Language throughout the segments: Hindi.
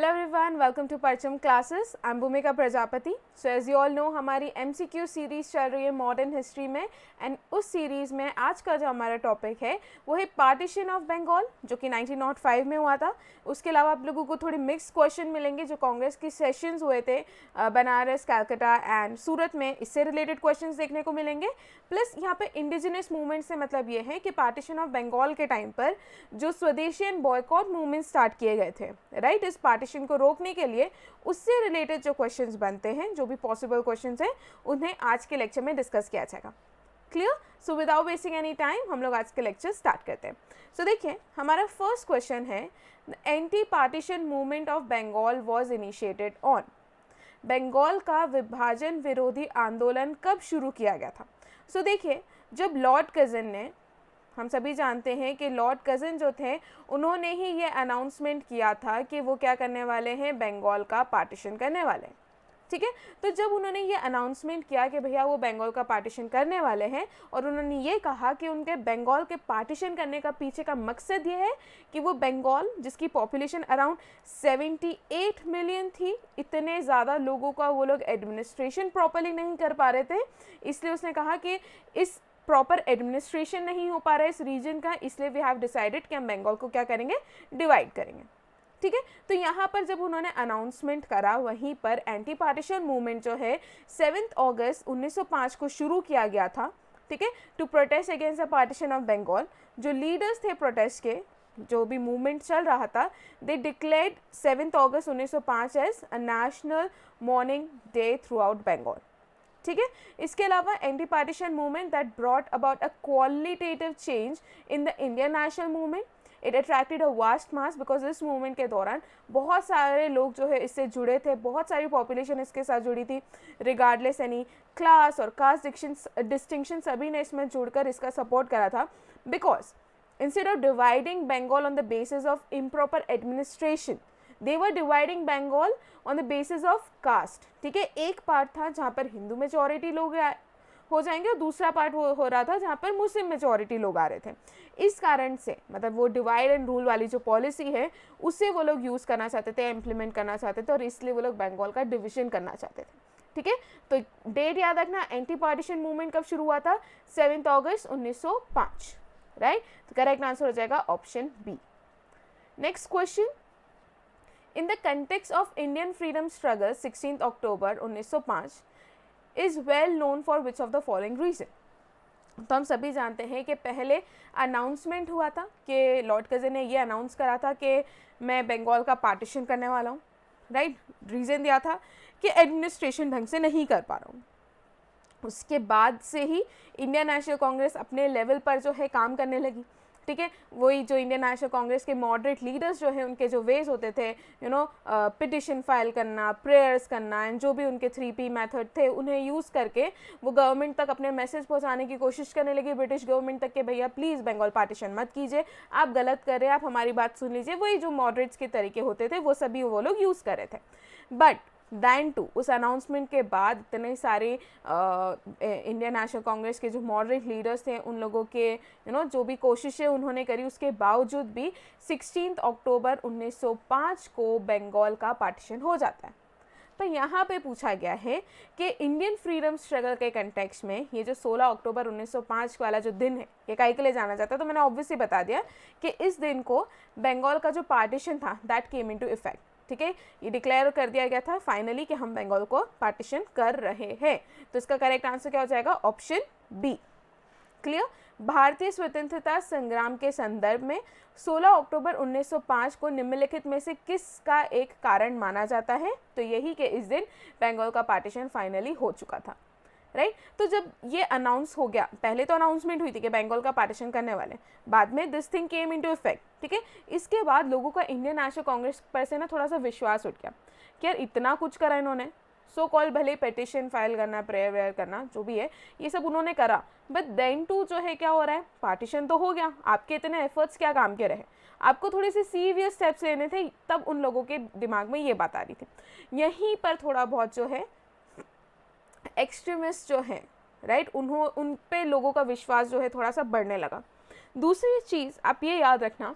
everyone, welcome to Parcham classes. I'm Bhumika Prajapati. So as you all know, हमारी MCQ सीरीज़ चल रही है मॉडर्न हिस्ट्री में एंड उस सीरीज़ में आज का जो हमारा टॉपिक है वो है पार्टीशन ऑफ बंगाल, जो कि 1905 में हुआ था. उसके अलावा आप लोगों को थोड़े मिक्स क्वेश्चन मिलेंगे जो कांग्रेस की सेशंस हुए थे बनारस, कलकत्ता एंड सूरत में, इससे रिलेटेड क्वेश्चंस देखने को मिलेंगे. प्लस यहाँ पे इंडिजिनस मूवमेंट से मतलब ये है कि पार्टीशन ऑफ बंगाल के टाइम पर जो स्वदेशी एंड बॉयकॉट मूवमेंट स्टार्ट किए गए थे, राइट, इस पार्टीशन को रोकने के लिए, उससे रिलेटेड जो क्वेश्चंस बनते हैं, जो भी पॉसिबल क्वेश्चंस हैं, उन्हें आज के लेक्चर में डिस्कस किया जाएगा. Clear? So without wasting any time हम लोग आज के लेक्चर स्टार्ट करते हैं. सो देखिए, हमारा फर्स्ट क्वेश्चन है, the anti partition movement of Bengal was initiated on. Bengal का विभाजन विरोधी आंदोलन कब शुरू किया गया था? सो देखिए, जब लॉर्ड कर्जन ने, हम सभी जानते हैं कि लॉर्ड कर्जन जो थे उन्होंने ही ये अनाउंसमेंट किया था कि वो क्या करने वाले हैं, बंगाल का पार्टीशन करने वाले हैं. ठीक है, तो जब उन्होंने ये अनाउंसमेंट किया कि भैया वो बंगाल का पार्टीशन करने वाले हैं, और उन्होंने ये कहा कि उनके बंगाल के पार्टीशन करने का पीछे का मकसद ये है कि वो बंगाल, जिसकी पॉपुलेशन अराउंड 78 मिलियन थी, इतने ज़्यादा लोगों का वो लोग एडमिनिस्ट्रेशन प्रॉपरली नहीं कर पा रहे थे, इसलिए उसने कहा कि इस प्रॉपर एडमिनिस्ट्रेशन नहीं हो पा रहा है इस रीजन का, इसलिए वी हैव डिसाइडेड कि हम बंगाल को क्या करेंगे, डिवाइड करेंगे. ठीक है, तो यहाँ पर जब उन्होंने अनाउंसमेंट करा, वहीं पर एंटी पार्टीशन मूवमेंट जो है 7 अगस्त 1905 को शुरू किया गया था. ठीक है, to protest against the partition of Bengal. जो लीडर्स थे प्रोटेस्ट के, जो भी मूवमेंट चल रहा था, they declared 7 August 1905 as a national mourning day throughout Bengal. ठीक है, इसके अलावा anti partition movement that brought about a qualitative change in the Indian national movement. It attracted a vast mass because इस मूवमेंट के दौरान बहुत सारे लोग जो है इससे जुड़े थे, बहुत सारी पॉपुलेशन इसके साथ जुड़ी थी, रिगार्डलेस एनी क्लास और कास्ट डिस्टिंक्शन, सभी ने इसमें जुड़कर इसका सपोर्ट करा था. Because instead of dividing Bengal on the basis of improper administration, they were dividing Bengal on the basis of caste. ठीक है, एक पार्ट था जहाँ पर हिंदू मेजॉरिटी लोग हो जाएंगे और दूसरा पार्ट हो रहा था जहाँ पर मुस्लिम मेजॉरिटी लोग आ रहे थे. इस कारण से मतलब वो डिवाइड एंड रूल वाली जो पॉलिसी है उससे वो लोग यूज़ करना चाहते थे, इम्प्लीमेंट करना चाहते थे, और इसलिए वो लोग बंगाल का डिविजन करना चाहते थे. ठीक है, तो डेट याद रखना, एंटी पार्टीशन मूवमेंट कब शुरू हुआ था? 7 अगस्त 1905. राइट, तो करेक्ट आंसर हो जाएगा option B. Next question, in the context of Indian freedom struggle 16th October 1905 is well known for which of the following reason. तो हम सभी जानते हैं कि पहले अनाउंसमेंट हुआ था कि लॉर्ड कर्जन ने ये अनाउंस करा था कि मैं बंगाल का पार्टीशन करने वाला हूँ, राइट. रीज़न दिया था कि एडमिनिस्ट्रेशन ढंग से नहीं कर पा रहा हूँ. उसके बाद से ही इंडियन नेशनल कांग्रेस अपने लेवल पर जो है काम करने लगी. ठीक है, वही जो इंडियन नेशनल कांग्रेस के मॉडरेट लीडर्स जो है उनके जो वेज होते थे, पिटिशन फाइल करना, प्रेयर्स करना, एंड जो भी उनके 3P मेथड थे, उन्हें यूज़ करके वो गवर्नमेंट तक अपने मैसेज पहुंचाने की कोशिश करने लगी, ब्रिटिश गवर्नमेंट तक, के भैया प्लीज़ बंगाल पार्टीशन मत कीजिए, आप गलत कर रहे हैं, आप हमारी बात सुन लीजिए. वही जो मॉडरेट्स के तरीके होते थे वो सभी वो लोग यूज़ कर रहे थे. बट दैन टू उस अनाउंसमेंट के बाद इतने सारे इंडियन नेशनल कांग्रेस के जो मॉडरेट लीडर्स थे उन लोगों के जो भी कोशिशें उन्होंने करी, उसके बावजूद भी 16 अक्टूबर 1905 को बंगाल का पार्टीशन हो जाता है. तो यहाँ पे पूछा गया है कि इंडियन फ्रीडम स्ट्रगल के कंटेक्स्ट में ये जो 16 अक्टूबर 1905 वाला जो दिन है, ये काहे के लिए जाना जाता है? तो मैंने ऑब्वियसली बता दिया कि इस दिन को बंगाल का जो पार्टीशन था दैट केम इनटू इफेक्ट. ठीक है, ये डिक्लेयर कर दिया गया था फाइनली कि हम बंगाल को पार्टीशन कर रहे हैं. तो इसका करेक्ट आंसर क्या हो जाएगा? Option B. क्लियर? भारतीय स्वतंत्रता संग्राम के संदर्भ में 16 अक्टूबर 1905 को निम्नलिखित में से किसका एक कारण माना जाता है? तो यही कि इस दिन बंगाल का पार्टीशन फाइनली हो चुका था. राइट, तो जब ये अनाउंस हो गया, पहले तो अनाउंसमेंट हुई थी कि बंगाल का पार्टीशन करने वाले, बाद में this thing came into effect. ठीक है, इसके बाद लोगों का इंडियन नेशनल कांग्रेस पर से ना थोड़ा सा विश्वास उठ गया कि यार इतना कुछ करा इन्होंने, सो कॉल भले पिटिशन फाइल करना, प्रेयर वेयर करना, जो भी है ये सब उन्होंने करा, बट देन टू जो है क्या हो रहा है, पार्टीशन तो हो गया, आपके इतने एफर्ट्स क्या काम के रहे, आपको थोड़े से सीरियस स्टेप्स लेने थे. तब उन लोगों के दिमाग में ये बात आ रही थी. यहीं पर थोड़ा बहुत जो है एक्सट्रीमिस्ट जो है, राइट, उन पे लोगों का विश्वास जो है थोड़ा सा बढ़ने लगा. दूसरी चीज़ आप ये याद रखना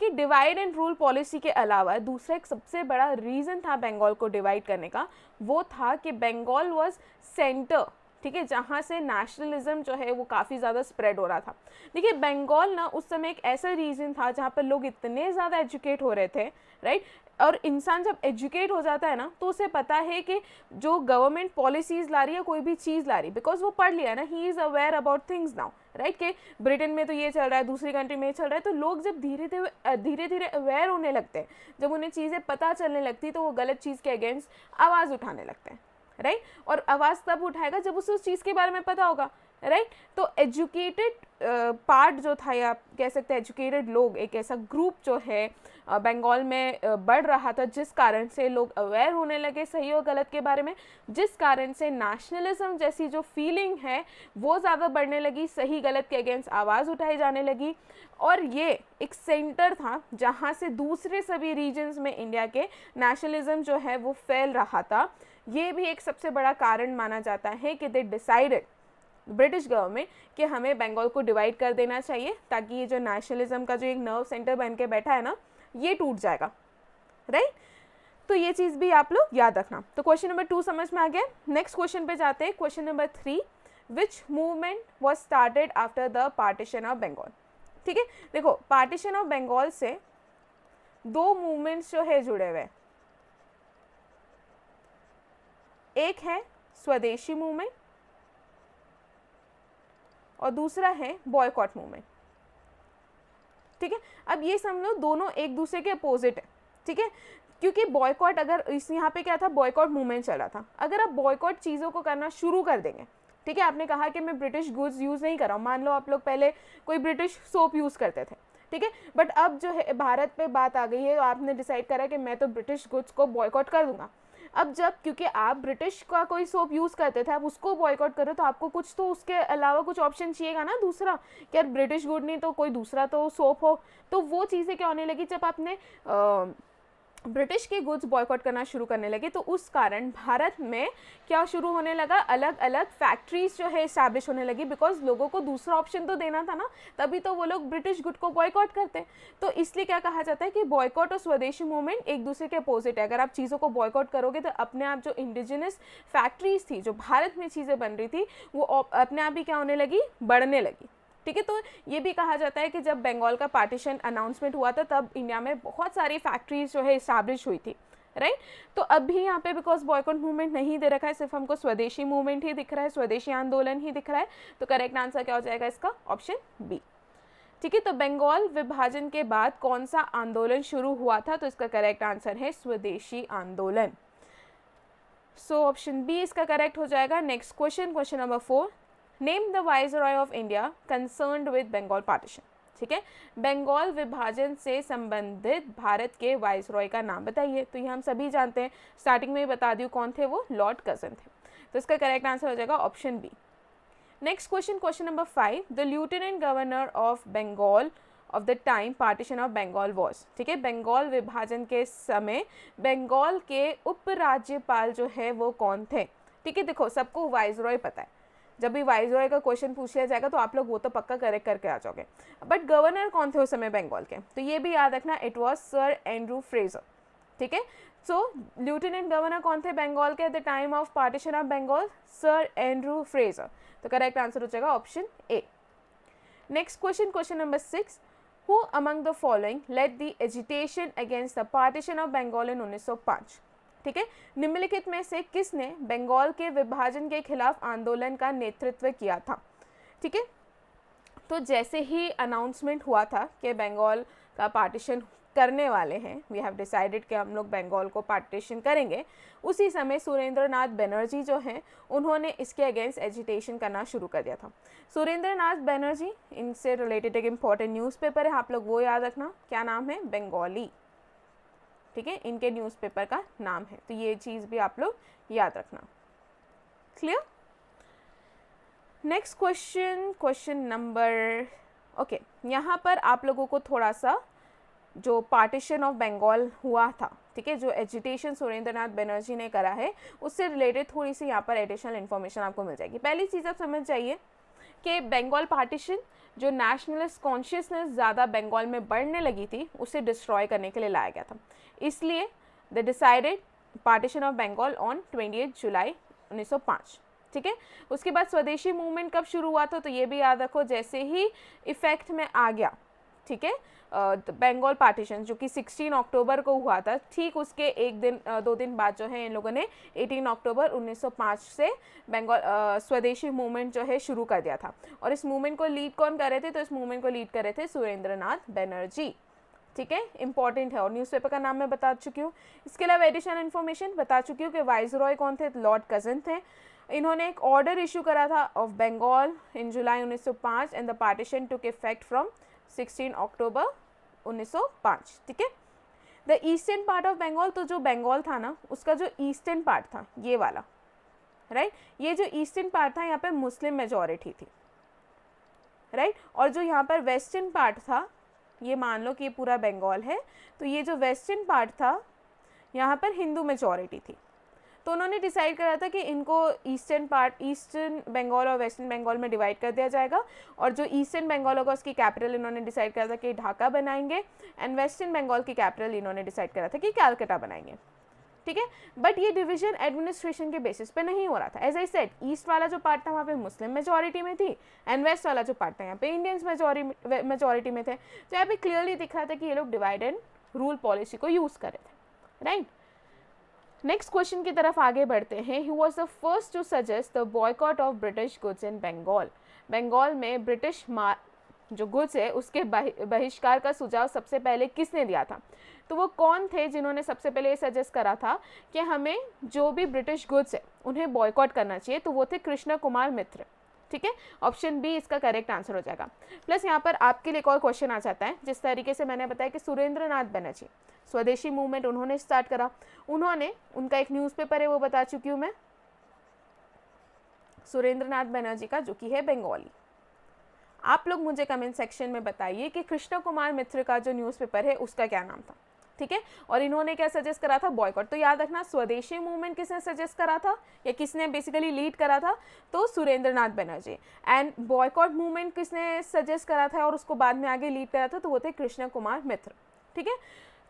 कि डिवाइड एंड रूल पॉलिसी के अलावा दूसरा एक सबसे बड़ा रीज़न था बंगाल को डिवाइड करने का, वो था कि बंगाल वाज सेंटर, ठीक है, जहाँ से नेशनलिज्म जो है वो काफ़ी ज़्यादा स्प्रेड हो रहा था। देखिए बंगाल ना उस समय एक ऐसा रीजन था जहाँ पर लोग इतने ज़्यादा एजुकेट हो रहे थे, राइट, और इंसान जब एजुकेट हो जाता है ना तो उसे पता है कि जो गवर्नमेंट पॉलिसीज़ ला रही है, कोई भी चीज़ ला रही है, बिकॉज वो पढ़ लिया ना, he is aware about things now, right, कि ब्रिटेन में तो ये चल रहा है, दूसरी कंट्री में ये चल रहा है, तो लोग जब धीरे धीरे अवेयर होने लगते हैं, जब उन्हें चीज़ें पता चलने लगती तो वो गलत चीज़ के अगेंस्ट आवाज़ उठाने लगते हैं, राइट, और आवाज़ तब उठाएगा जब उसे उस चीज़ के बारे में पता होगा, राइट। तो एजुकेटेड पार्ट जो था, या कह सकते हैं एजुकेटेड लोग, एक ऐसा ग्रुप जो है बंगाल में बढ़ रहा था, जिस कारण से लोग अवेयर होने लगे सही और गलत के बारे में, जिस कारण से नेशनलिज्म जैसी जो फीलिंग है वो ज़्यादा बढ़ने लगी, सही गलत के अगेंस्ट आवाज़ उठाई जाने लगी, और ये एक सेंटर था जहाँ से दूसरे सभी रीजन्स में इंडिया के नेशनलिज्म जो है वो फैल रहा था। ये भी एक सबसे बड़ा कारण माना जाता है कि दे डिसाइडेड, ब्रिटिश गवर्नमेंट, कि हमें बंगाल को डिवाइड कर देना चाहिए ताकि ये जो नेशनलिज्म का जो एक नर्व सेंटर बन के बैठा है ना, ये टूट जाएगा, राइट। तो ये चीज़ भी आप लोग याद रखना। तो क्वेश्चन नंबर 2 समझ में आ गया। नेक्स्ट क्वेश्चन पे जाते हैं, question number 3, which movement was started after the partition of Bengal. ठीक है, देखो पार्टीशन ऑफ बंगाल से 2 मूवमेंट्स जो है जुड़े हुए, एक है स्वदेशी मूवमेंट और दूसरा है बॉयकॉट मूवमेंट। ठीक है, अब ये समझो दोनों एक दूसरे के अपोजिट है, ठीक है, क्योंकि बॉयकॉट, अगर इस यहाँ पे क्या था, बॉयकॉट मूवमेंट चला था, अगर आप बॉयकॉट चीज़ों को करना शुरू कर देंगे, ठीक है, आपने कहा कि मैं ब्रिटिश गुड्स यूज़ नहीं कर रहा हूँ, मान लो आप लोग पहले कोई ब्रिटिश सोप यूज़ करते थे, ठीक है, बट अब जो है भारत पे बात आ गई है, तो आपने डिसाइड करा कि मैं तो ब्रिटिश गुड्स को बॉयकॉट कर दूंगा। अब जब, क्योंकि आप ब्रिटिश का कोई सोप यूज़ करते थे, आप उसको बॉयकॉट करो, तो आपको कुछ तो उसके अलावा कुछ ऑप्शन चाहिएगा ना दूसरा, कि यार ब्रिटिश गुड नहीं तो कोई दूसरा तो सोप हो। तो वो चीज़ें क्या होने लगी, जब आपने ब्रिटिश के गुड्स बॉयकॉट करना शुरू करने लगे, तो उस कारण भारत में क्या शुरू होने लगा, अलग अलग फैक्ट्रीज जो है इस्टेब्लिश होने लगी, बिकॉज लोगों को दूसरा ऑप्शन तो देना था ना, तभी तो वो लोग ब्रिटिश गुड को बॉयकॉट करते हैं। तो इसलिए क्या कहा जाता है कि बॉयकॉट और स्वदेशी मूवमेंट एक दूसरे के अपोजिट है। अगर आप चीज़ों को बॉयकॉट करोगे तो अपने आप जो इंडिजिनस फैक्ट्रीज थी, जो भारत में चीज़ें बन रही थी, वो अपने आप ही क्या होने लगी, बढ़ने लगी। ठीक है, तो ये भी कहा जाता है कि जब बंगाल का पार्टीशन अनाउंसमेंट हुआ था, तब इंडिया में बहुत सारी फैक्ट्रीज जो है इस्टेब्लिश हुई थी, राइट। तो अब भी यहाँ पे बिकॉज बॉयकॉट मूवमेंट नहीं दे रखा है, सिर्फ हमको स्वदेशी मूवमेंट ही दिख रहा है, स्वदेशी आंदोलन ही दिख रहा है, तो करेक्ट आंसर क्या हो जाएगा इसका, ऑप्शन बी। ठीक है, तो बंगाल विभाजन के बाद कौन सा आंदोलन शुरू हुआ था, तो इसका करेक्ट आंसर है स्वदेशी आंदोलन। सो ऑप्शन बी इसका करेक्ट हो जाएगा। Next question, question number 4, name the viceroy of India concerned with Bengal partition. ठीक है, बंगाल विभाजन से संबंधित भारत के वाइसरॉय का नाम बताइए। तो ये हम सभी जानते हैं, स्टार्टिंग में ही बता दूं कौन थे, वो लॉर्ड कर्जन थे। तो इसका करेक्ट आंसर हो जाएगा option B. Next question, question number 5, the lieutenant governor of Bengal of the time partition of Bengal was. ठीक है, बंगाल विभाजन के समय बंगाल के उपराज्यपाल जो है वो कौन थे। ठीक है, देखो सबको वाइसरॉय पता है, जब भी वाइसरॉय का क्वेश्चन पूछ लिया जाएगा तो आप लोग वो तो पक्का करेक्ट करके आ जाओगे, बट गवर्नर कौन थे उस समय बंगाल के, तो ये भी याद रखना, it was sir Andrew Fraser. ठीक है, सो लेफ्टिनेंट गवर्नर कौन थे बंगाल के at the time of partition of Bengal, sir Andrew Fraser. तो करेक्ट आंसर हो जाएगा option A. Next question, question number 6, who among the following led the agitation against the partition of Bengal in 1905। ठीक है, निम्नलिखित में से किसने बंगाल के विभाजन के खिलाफ आंदोलन का नेतृत्व किया था। ठीक है, तो जैसे ही अनाउंसमेंट हुआ था कि बंगाल का पार्टीशन करने वाले हैं, वी हैव डिसाइडेड कि हम लोग बंगाल को पार्टीशन करेंगे, उसी समय सुरेंद्र नाथ बनर्जी जो हैं उन्होंने इसके अगेंस्ट एजिटेशन करना शुरू कर दिया था। सुरेंद्र नाथ बनर्जी, इनसे रिलेटेड एक इम्पॉर्टेंट न्यूज़पेपर है, आप लोग वो याद रखना, क्या नाम है, बंगाली। ठीक है, इनके न्यूज़पेपर का नाम है, तो ये चीज़ भी आप लोग याद रखना। Clear. Next question, question number, okay, यहाँ पर आप लोगों को थोड़ा सा जो पार्टीशन ऑफ बंगाल हुआ था, ठीक है, जो एजिटेशन सुरेंद्र नाथ बनर्जी ने करा है, उससे रिलेटेड थोड़ी सी यहाँ पर एडिशनल इन्फॉर्मेशन आपको मिल जाएगी। पहली चीज़ आप समझ जाइए कि बंगाल पार्टीशन जो नेशनलिस्ट कॉन्शियसनेस ज़्यादा बंगाल में बढ़ने लगी थी उसे डिस्ट्रॉय करने के लिए लाया गया था। इसलिए they decided partition of Bengal on 28 जुलाई 1905। ठीक है, उसके बाद स्वदेशी मूवमेंट कब शुरू हुआ था, तो ये भी याद रखो, जैसे ही इफेक्ट में आ गया, ठीक है, बंगाल पार्टीशन जो कि 16 अक्टूबर को हुआ था, ठीक उसके एक दिन 2 दिन बाद जो है इन लोगों ने 18 अक्टूबर 1905 से बंगाल स्वदेशी मूवमेंट जो है शुरू कर दिया था। और इस मूवमेंट को लीड कौन कर रहे थे, तो इस मूवमेंट को लीड कर रहे थे सुरेंद्रनाथ बनर्जी। ठीक है, इंपॉर्टेंट है, और न्यूज़पेपर का नाम मैं बता चुकी हूँ। इसके अलावा एडिशनल इन्फॉर्मेशन बता चुकी हूँ कि वाइसरॉय कौन थे, लॉर्ड कजन थे। इन्होंने एक ऑर्डर इशू करा था ऑफ बंगाल इन जुलाई 1905 and the partition took effect from 16 अक्टूबर 1905। ठीक है, the eastern part of Bengal, तो जो बंगाल था ना उसका जो ईस्टर्न पार्ट था ये वाला, राइट, ये जो ईस्टर्न पार्ट था यहाँ पे मुस्लिम मेजॉरिटी थी, राइट, और जो यहाँ पर वेस्टर्न पार्ट था, ये मान लो कि ये पूरा बंगाल है, तो ये जो वेस्टर्न पार्ट था यहाँ पर हिंदू मेजॉरिटी थी। तो उन्होंने डिसाइड करा था कि इनको ईस्टर्न बंगाल और वेस्टर्न बंगाल में डिवाइड कर दिया जाएगा, और जो ईस्टर्न बंगाल होगा उसकी कैपिटल इन्होंने डिसाइड करा था कि ढाका बनाएंगे, एंड वेस्टर्न बंगाल की कैपिटल इन्होंने डिसाइड करा था कि कैलकाटा बनाएंगे। ठीक है, बट ये डिवीजन एडमिनिस्ट्रेशन के बेसिस पे नहीं हो रहा था। एज आई सेड, ईस्ट वाला जो पार्ट था वहाँ पे मुस्लिम मेजॉरिटी में थी, एंड वेस्ट वाला जो पार्ट था यहाँ पे इंडियंस मेजॉरिटी में थे। तो यहाँ पे क्लियरली दिख रहा था कि ये लोग डिवाइड एंड रूल पॉलिसी को यूज़ कर रहे थे, राइट। नेक्स्ट क्वेश्चन की तरफ आगे बढ़ते हैं। He was the first to suggest the boycott of British goods in Bengal. Bengal में ब्रिटिश जो गुड्स है उसके बहिष्कार का सुझाव सबसे पहले किसने दिया था, तो वो कौन थे जिन्होंने सबसे पहले ये सजेस्ट करा था कि हमें जो भी ब्रिटिश गुड्स है उन्हें बॉयकॉट करना चाहिए, तो वो थे कृष्ण कुमार मित्र। ठीक है, ऑप्शन बी इसका करेक्ट आंसर हो जाएगा। प्लस यहाँ पर आपके लिए एक और क्वेश्चन आ जाता है, जिस तरीके से मैंने बताया कि सुरेंद्रनाथ बनर्जी स्वदेशी मूवमेंट उन्होंने स्टार्ट करा, उनका एक न्यूज़पेपर है वो बता चुकी हूँ मैं, सुरेंद्रनाथ बनर्जी का, जो कि है बंगाली। आप लोग मुझे कमेंट सेक्शन में बताइए कि कृष्ण कुमार मित्र का जो न्यूज़पेपर है उसका क्या नाम था। ठीक है, और इन्होंने क्या सजेस्ट करा था, बॉयकॉट। तो याद रखना, स्वदेशी मूवमेंट किसने सजेस्ट करा था या किसने बेसिकली लीड करा था, तो Surendranath Banerjee. And boycott movement किसने सजेस्ट करा था और उसको बाद में आगे लीड करा था, तो वो थे कृष्ण कुमार मित्र। ठीक है,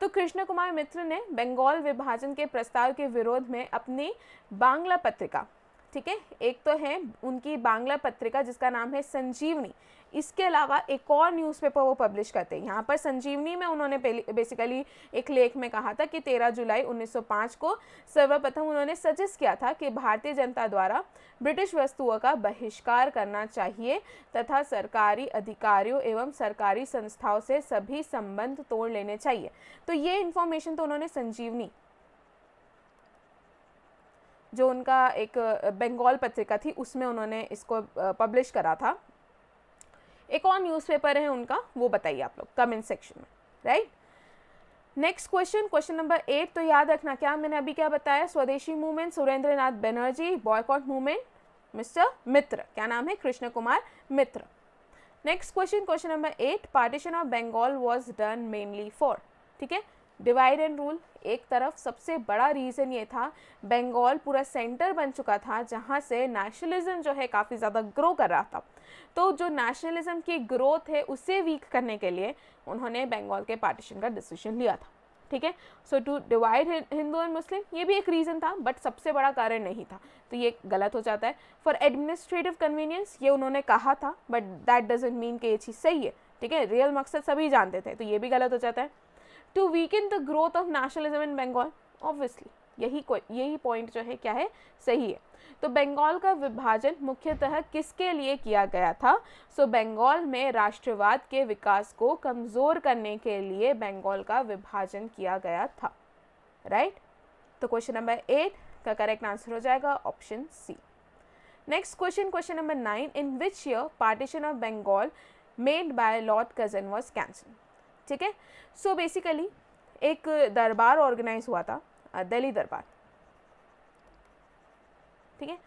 तो कृष्ण कुमार मित्र ने बंगाल विभाजन के प्रस्ताव के विरोध में अपनी बांग्ला पत्रिका, ठीक है, एक तो है उनकी बांग्ला पत्रिका जिसका नाम है संजीवनी, इसके अलावा एक और न्यूज़पेपर वो पब्लिश करते हैं। यहाँ पर संजीवनी में उन्होंने बेसिकली एक लेख में कहा था कि 13 जुलाई 1905 को सर्वप्रथम उन्होंने सजेस्ट किया था कि भारतीय जनता द्वारा ब्रिटिश वस्तुओं का बहिष्कार करना चाहिए तथा सरकारी अधिकारियों एवं सरकारी संस्थाओं से सभी संबंध तोड़ लेने चाहिए। तो ये इन्फॉर्मेशन तो उन्होंने संजीवनी, जो उनका एक बंगाल पत्रिका थी, उसमें उन्होंने इसको पब्लिश करा था। एक और न्यूज़पेपर है उनका, वो बताइए आप लोग कमेंट सेक्शन में, राइट। नेक्स्ट क्वेश्चन नंबर 8, तो याद रखना क्या मैंने अभी क्या बताया, swadeshi movement Surendranath Banerjee, boycott movement mister Mitra, क्या नाम है, Krishna Kumar Mitra. Next question number 8, partition of Bengal was done mainly for, ठीक है, डिवाइड एंड रूल। एक तरफ सबसे बड़ा रीज़न ये था, बंगाल पूरा सेंटर बन चुका था जहाँ से नेशनलिज्म जो है काफ़ी ज़्यादा ग्रो कर रहा था, तो जो नेशनलिज्म की ग्रोथ है उसे वीक करने के लिए उन्होंने बंगाल के पार्टीशन का डिसीजन लिया था। ठीक है, so to divide Hindu and Muslim, ये भी एक रीज़न था बट सबसे बड़ा कारण नहीं था, तो ये गलत हो जाता है। फॉर एडमिनिस्ट्रेटिव कन्वीनियंस, ये उन्होंने कहा था बट दैट डजंट मीन कि ये चीज़ सही है। ठीक है, रियल मकसद सभी जानते थे, तो ये भी गलत हो जाता है। To weaken the growth of nationalism in Bengal, obviously यही पॉइंट जो है क्या है, सही है। तो बंगाल का विभाजन मुख्यतः किसके लिए किया गया था, सो बंगाल में राष्ट्रवाद के विकास को कमज़ोर करने के लिए बंगाल का विभाजन किया गया था, राइट। तो क्वेश्चन नंबर 8 का करेक्ट आंसर हो जाएगा option C. Next question number 9, in which year partition of Bengal made by lord Curzon was cancel. ठीक है, सो बेसिकली एक दरबार ऑर्गेनाइज हुआ था, दिल्ली दरबार। ठीक है,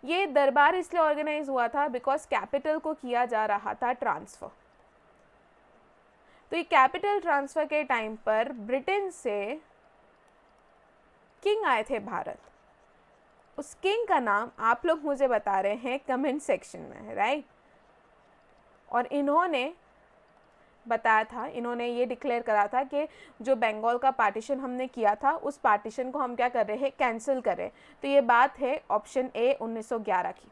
ये दरबार इसलिए ऑर्गेनाइज हुआ था बिकॉज कैपिटल को किया जा रहा था ट्रांसफ़र। तो ये कैपिटल ट्रांसफ़र के टाइम पर ब्रिटेन से किंग आए थे भारत, उस किंग का नाम आप लोग मुझे बता रहे हैं कमेंट सेक्शन में, राइट। और इन्होंने बताया था, इन्होंने ये डिक्लेयर करा था कि जो बंगाल का पार्टीशन हमने किया था उस पार्टीशन को हम क्या कर रहे हैं, कैंसिल कर रहे हैं। तो ये बात है ऑप्शन ए 1911 की,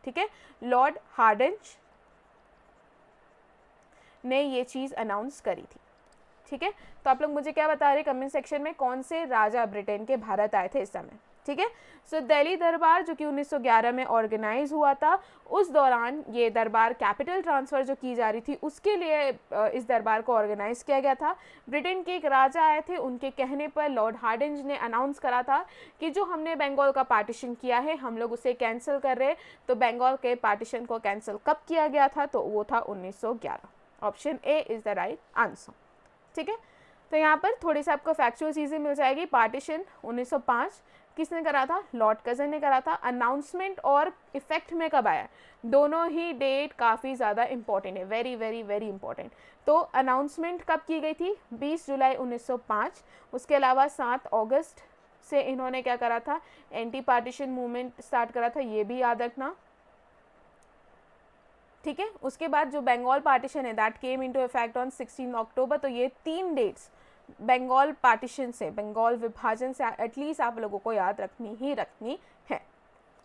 ठीक है। लॉर्ड हार्डिंज ने ये चीज़ अनाउंस करी थी, ठीक है। तो आप लोग मुझे क्या बता रहे कमेंट सेक्शन में, कौन से राजा ब्रिटेन के भारत आए थे इस समय, ठीक है। सो दिल्ली दरबार जो कि 1911 में ऑर्गेनाइज हुआ था, उस दौरान ये दरबार कैपिटल ट्रांसफ़र जो की जा रही थी उसके लिए इस दरबार को ऑर्गेनाइज किया गया था। ब्रिटेन के एक राजा आए थे, उनके कहने पर लॉर्ड हार्डिंज ने अनाउंस करा था कि जो हमने बंगाल का पार्टीशन किया है हम लोग उसे कैंसिल कर रहे हैं। तो बंगाल के पार्टीशन को कैंसिल कब किया गया था, तो वो था 1911। Option A is the right answer, ठीक है। तो यहाँ पर थोड़ी सी आपको फैक्चुअल चीज़ें मिल जाएगी। पार्टीशन 1905 किसने करा था, लॉर्ड कर्जन ने करा था। अनाउंसमेंट और इफेक्ट में कब आया, दोनों ही डेट काफ़ी ज़्यादा इंपॉर्टेंट है, वेरी वेरी वेरी इंपॉर्टेंट। तो अनाउंसमेंट कब की गई थी, 20 जुलाई 1905। उसके अलावा 7 अगस्त से इन्होंने क्या करा था, एंटी पार्टीशन मूवमेंट स्टार्ट करा था, ये भी याद रखना, ठीक है। उसके बाद जो बंगाल पार्टीशन है that came into effect on 16 अक्टूबर। तो ये 3 डेट्स बंगाल पार्टीशन से, बंगाल विभाजन से एटलीस्ट आप लोगों को याद रखनी ही रखनी है,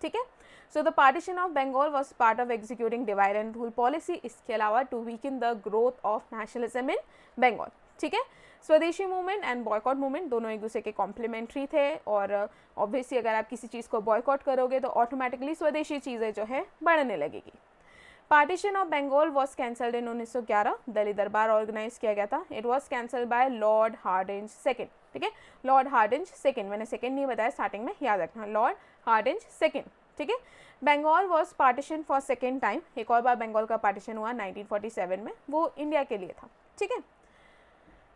ठीक है। So the partition of Bengal was part of executing divide and rule policy, इसके अलावा to weaken the growth of nationalism in Bengal, ठीक है। स्वदेशी मूवमेंट एंड बॉयकॉट मूवमेंट दोनों एक दूसरे के कॉम्प्लीमेंट्री थे, और ऑब्वियसली अगर आप किसी चीज़ को बॉयकॉट करोगे तो ऑटोमेटिकली स्वदेशी चीज़ें जो है बढ़ने लगेगी। Partition of Bengal was cancelled in 1911, Delhi Durbar organise किया गया था। It was cancelled by lord Hardinge second, ठीक है। लॉर्ड हार्डिंज सेकेंड, मैंने सेकेंड नहीं बताया स्टार्टिंग में, याद रखना, लॉर्ड हार्डिंज सेकेंड, ठीक है। Bengal was partition for second time, एक और बार बंगाल का पार्टीशन हुआ 1947 में, वो इंडिया के लिए था, ठीक है।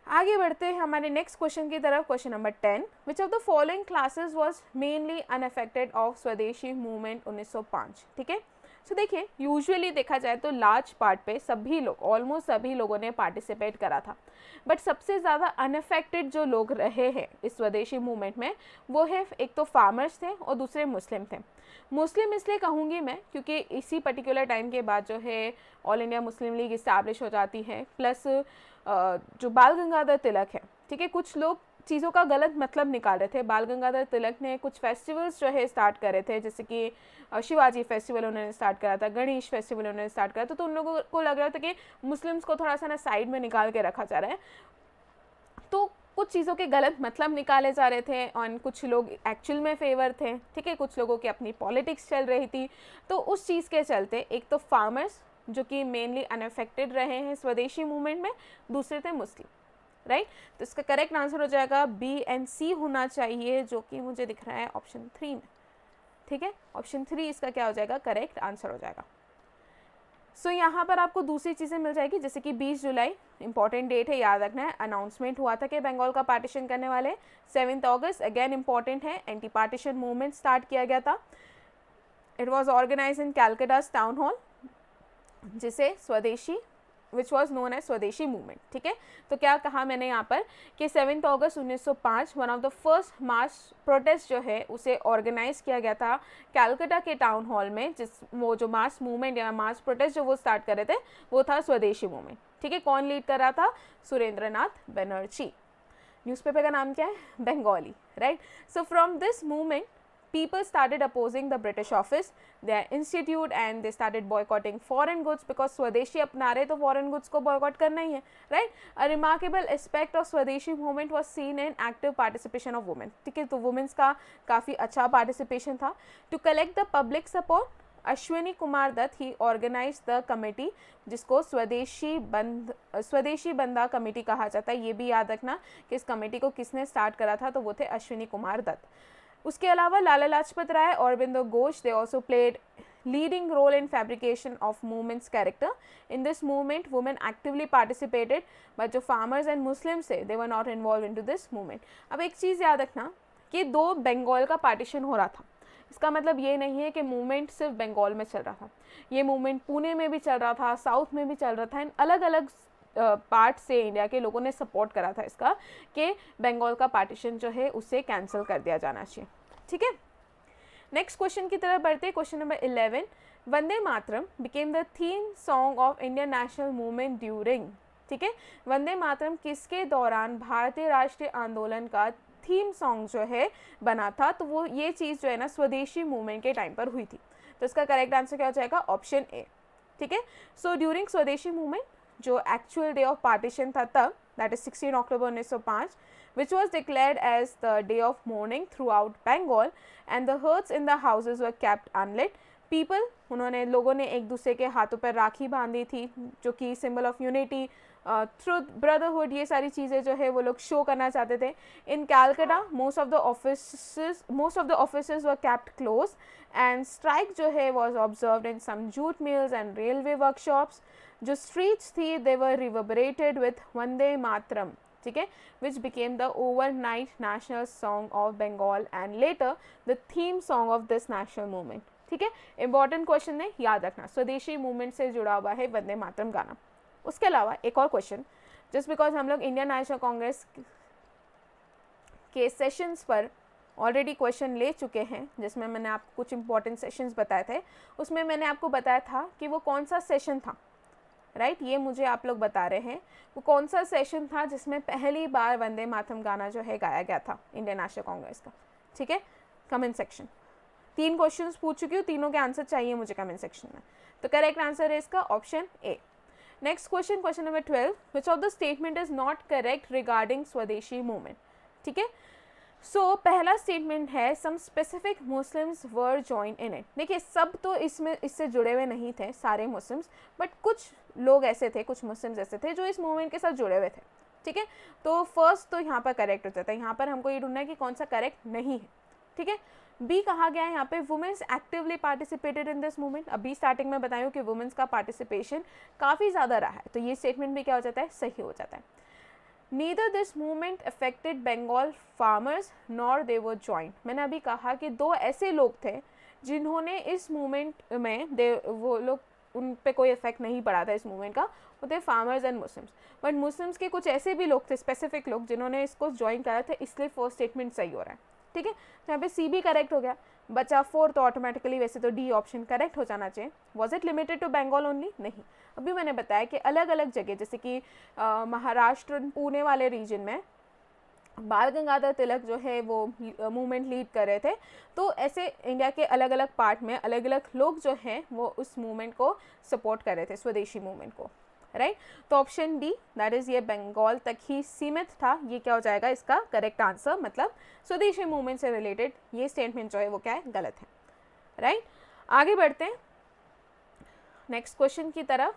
आगे बढ़ते हैं हमारे नेक्स्ट क्वेश्चन की तरफ। Question number 10, which of the following classes was mainly unaffected of स्वदेशी मूवमेंट 1905, ठीक है। सो देखिए, यूजुअली देखा जाए तो लार्ज पार्ट पे सभी लोग, ऑलमोस्ट सभी लोगों ने पार्टिसिपेट करा था, बट सबसे ज़्यादा अनअफेक्टेड जो लोग रहे हैं इस स्वदेशी मूवमेंट में वो है, एक तो फार्मर्स थे और दूसरे मुस्लिम थे। मुस्लिम इसलिए कहूँगी मैं क्योंकि इसी पर्टिकुलर टाइम के बाद जो है all India Muslim league establish हो जाती है, प्लस जो बाल गंगाधर तिलक है, ठीक है, कुछ लोग चीज़ों का गलत मतलब निकाल रहे थे। बाल गंगाधर तिलक ने कुछ फेस्टिवल्स जो है स्टार्ट करे थे, जैसे कि शिवाजी फेस्टिवल उन्होंने स्टार्ट करा था, गणेश फेस्टिवल उन्होंने स्टार्ट करा था। तो उन लोगों को लग रहा था कि मुस्लिम्स को थोड़ा सा ना साइड में निकाल के रखा जा रहा है, तो कुछ चीज़ों के गलत मतलब निकाले जा रहे थे और कुछ लोग एक्चुअल में फेवर थे, ठीक है, कुछ लोगों की अपनी पॉलिटिक्स चल रही थी। तो उस चीज़ के चलते एक तो फार्मर्स जो कि मेनली अनअफेक्टेड रहे हैं स्वदेशी मूवमेंट में, दूसरे थे मुस्लिम, राइट। तो इसका करेक्ट आंसर हो जाएगा बी एंड सी होना चाहिए, जो कि मुझे दिख रहा है ऑप्शन 3 में, ठीक है। ऑप्शन 3 इसका क्या हो जाएगा, करेक्ट आंसर हो जाएगा। सो यहाँ पर आपको दूसरी चीज़ें मिल जाएगी, जैसे कि 20 जुलाई इंपॉर्टेंट डेट है, याद रखना है। अनाउंसमेंट हुआ था कि बंगाल का पार्टीशन करने वाले। 7 अगस्त अगेन इंपॉर्टेंट है, एंटी पार्टीशन मूवमेंट स्टार्ट किया गया था। It was organise in Calcutta's town hall, जिसे swadeshi which was known as swadeshi movement, ठीक है। तो क्या कहा मैंने यहाँ पर कि 7 अगस्त 1905 one of the first mass protest जो है उसे ऑर्गेनाइज किया गया था कैलकाटा के टाउन हॉल में, वो जो मास मूवमेंट या मास प्रोटेस्ट जो वो स्टार्ट कर रहे थे वो था स्वदेशी मूवमेंट, ठीक है। कौन लीड कर रहा था, सुरेंद्रनाथ बनर्जी। न्यूज़पेपर का नाम क्या है, Bengali, right. So from this movement people started opposing the British office, their institute, and they started boycotting foreign goods because स्वदेशी अपना रहे तो foreign goods को boycott करना ही है, right? A remarkable aspect of स्वदेशी movement was seen in active participation of women, ठीक है। तो women's का काफ़ी अच्छा participation था। To collect the public support, Ashwini Kumar Dutt he organise the committee, जिसको स्वदेशी बंदा कमेटी कहा जाता है। ये भी याद रखना कि इस कमेटी को किसने स्टार्ट करा था, तो वो थे अश्विनी कुमार दत्त। उसके अलावा लाला लाजपत राय और Aurobindo Ghosh, they also played leading role in fabrication of movement's character. In this movement, women actively participated, but जो farmers and Muslims थे, they were not involved into this movement. अब एक चीज़ याद रखना कि 2 बंगाल का पार्टीशन हो रहा था, इसका मतलब ये नहीं है कि मूवमेंट सिर्फ बंगाल में चल रहा था। ये मूवमेंट पुणे में भी चल रहा था, साउथ में भी चल रहा था, इन अलग अलग पार्ट से इंडिया के लोगों ने सपोर्ट करा था इसका कि बंगाल का पार्टीशन जो है उसे कैंसिल कर दिया जाना चाहिए, ठीक है। नेक्स्ट क्वेश्चन की तरफ बढ़ते हैं। Question number 11, Vande Mataram became the theme song of Indian national movement during, ठीक है, वंदे मातरम किसके दौरान भारतीय राष्ट्रीय आंदोलन का थीम सॉन्ग जो है बना था, तो वो ये चीज़ जो है ना स्वदेशी मूवमेंट के टाइम पर हुई थी। तो इसका करेक्ट आंसर क्या हो जाएगा, ऑप्शन ए, ठीक है। सो ड्यूरिंग स्वदेशी मूवमेंट, जो एक्चुअल डे ऑफ पार्टीशन था तब, दैट इज 16 अक्टूबर 1905, which was declared as the day of mourning throughout Bengal, and the hearths in the houses were kept unlit. People, उन्होंने लोगों ने एक दूसरे के हाथों पर राखी बांधी थी, जो कि symbol of unity, truth, brotherhood, ये सारी चीज़ें जो है वो लोग शो करना चाहते थे। In Calcutta most of the offices were kept close, and strike जो है was observed in some jute mills and railway workshops. जो स्ट्रीट्स थी they were reverberated with Vande Mataram, ठीक है, which became the overnight national song of Bengal and later the theme song of this national movement, ठीक है। इंपॉर्टेंट क्वेश्चन है, याद रखना, स्वदेशी मूवमेंट से जुड़ा हुआ है वंदे मातरम गाना। उसके अलावा एक और क्वेश्चन, जस्ट बिकॉज हम लोग इंडियन नेशनल कांग्रेस के सेशंस पर ऑलरेडी क्वेश्चन ले चुके हैं, जिसमें मैंने आपको कुछ इंपॉर्टेंट सेशंस बताए थे, उसमें मैंने आपको बताया था कि वो कौन सा सेशन था, राइट, ये मुझे आप लोग बता रहे हैं वो कौन सा सेशन था जिसमें पहली बार वंदे मातरम गाना जो है गाया गया था इंडियन नेशनल कांग्रेस का, ठीक है। कमेंट सेक्शन, 3 क्वेश्चंस पूछ चुकी हूँ, तीनों के आंसर चाहिए मुझे कमेंट सेक्शन में। तो करेक्ट आंसर है इसका option A. Next question, question number 12, which of the statement is not correct regarding Swadeshi movement, ठीक है। सो पहला स्टेटमेंट है some specific Muslims were join in it. देखिए सब तो इससे जुड़े हुए नहीं थे सारे मुस्लिम्स, बट कुछ लोग ऐसे थे, कुछ मुस्लिम्स ऐसे थे जो इस मूवमेंट के साथ जुड़े हुए थे, ठीक है। तो फर्स्ट तो यहाँ पर करेक्ट हो जाता है, यहाँ पर हमको ये ढूंढना है कि कौन सा करेक्ट नहीं है, ठीक है। बी कहा गया है यहाँ पे womens actively participated in this movement. अभी स्टार्टिंग में बताया कि वुमेन्स का पार्टिसिपेशन काफ़ी ज़्यादा रहा है, तो ये स्टेटमेंट भी क्या हो जाता है, सही हो जाता है। Neither this movement affected Bengal farmers nor they were joint. मैंने अभी कहा कि 2 ऐसे लोग थे जिन्होंने इस मूवमेंट में वो लोग, उन पे कोई इफेक्ट नहीं पड़ा था इस मूवमेंट का, वो थे farmers and Muslims. But Muslims के कुछ ऐसे भी लोग थे, स्पेसिफिक लोग, जिन्होंने इसको ज्वाइन करा था, इसलिए फर्स्ट स्टेटमेंट सही हो रहा है, ठीक है। तो यहाँ पे सी भी करेक्ट हो गया, बचा 4, तो ऑटोमेटिकली वैसे तो डी ऑप्शन करेक्ट हो जाना चाहिए। Was it limited to Bengal only, नहीं, अभी मैंने बताया कि अलग अलग जगह, जैसे कि महाराष्ट्र पुणे वाले रीजन में बाल गंगाधर तिलक जो है वो मूवमेंट लीड कर रहे थे, तो ऐसे इंडिया के अलग अलग पार्ट में अलग अलग लोग जो हैं वो उस मूवमेंट को सपोर्ट कर रहे थे, स्वदेशी मूवमेंट को, राइट। तो ऑप्शन डी, दैट इज़ ये बंगाल तक ही सीमित था, ये क्या हो जाएगा इसका करेक्ट आंसर, मतलब स्वदेशी मूवमेंट से रिलेटेड ये स्टेटमेंट जो है वो क्या है, गलत है, राइट। आगे बढ़ते हैं नेक्स्ट क्वेश्चन की तरफ,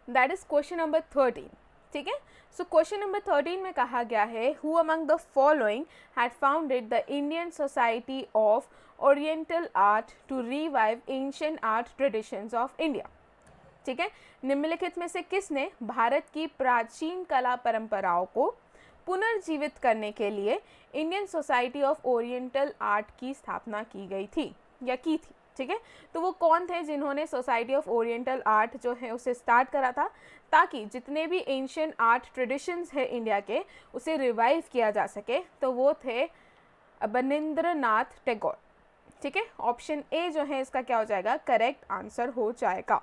दैट इज क्वेश्चन नंबर 13, ठीक है। सो क्वेश्चन नंबर 13 में कहा गया है who among the following had founded the Indian society of oriental art to revive ancient art traditions of India, ठीक है। निम्नलिखित में से किसने भारत की प्राचीन कला परंपराओं को पुनर्जीवित करने के लिए Indian society of oriental art की स्थापना की गई थी या की थी, ठीक है। तो वो कौन थे जिन्होंने सोसाइटी ऑफ ओरिएंटल आर्ट जो है उसे स्टार्ट करा था, ताकि जितने भी एंशिएंट आर्ट ट्रेडिशंस है इंडिया के उसे रिवाइव किया जा सके। तो वो थे अवनींद्रनाथ टैगोर, ठीक है। ऑप्शन ए जो है इसका क्या हो जाएगा, करेक्ट आंसर हो जाएगा।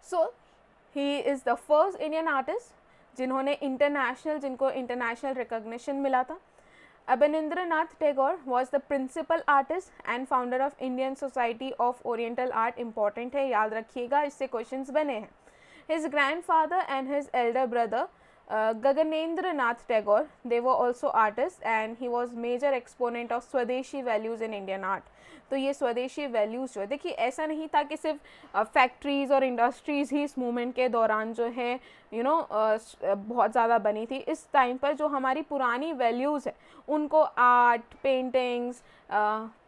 So he is the first Indian artist जिन्होंने जिनको इंटरनेशनल रिकॉग्निशन मिला था। Abanindranath Tagore was the principal artist and founder of Indian Society of Oriental Art। important है, याद रखिएगा, इससे क्वेश्चंस बने हैं। His grandfather and his elder brother Gaganendranath Tagore, they were also artists and he was major exponent of Swadeshi values in Indian art। तो ये स्वदेशी वैल्यूज़ जो है, देखिए ऐसा नहीं था कि सिर्फ फैक्ट्रीज़ और इंडस्ट्रीज़ ही इस मूवमेंट के दौरान जो है बहुत ज़्यादा बनी थी। इस टाइम पर जो हमारी पुरानी वैल्यूज़ है उनको आर्ट, पेंटिंग्स,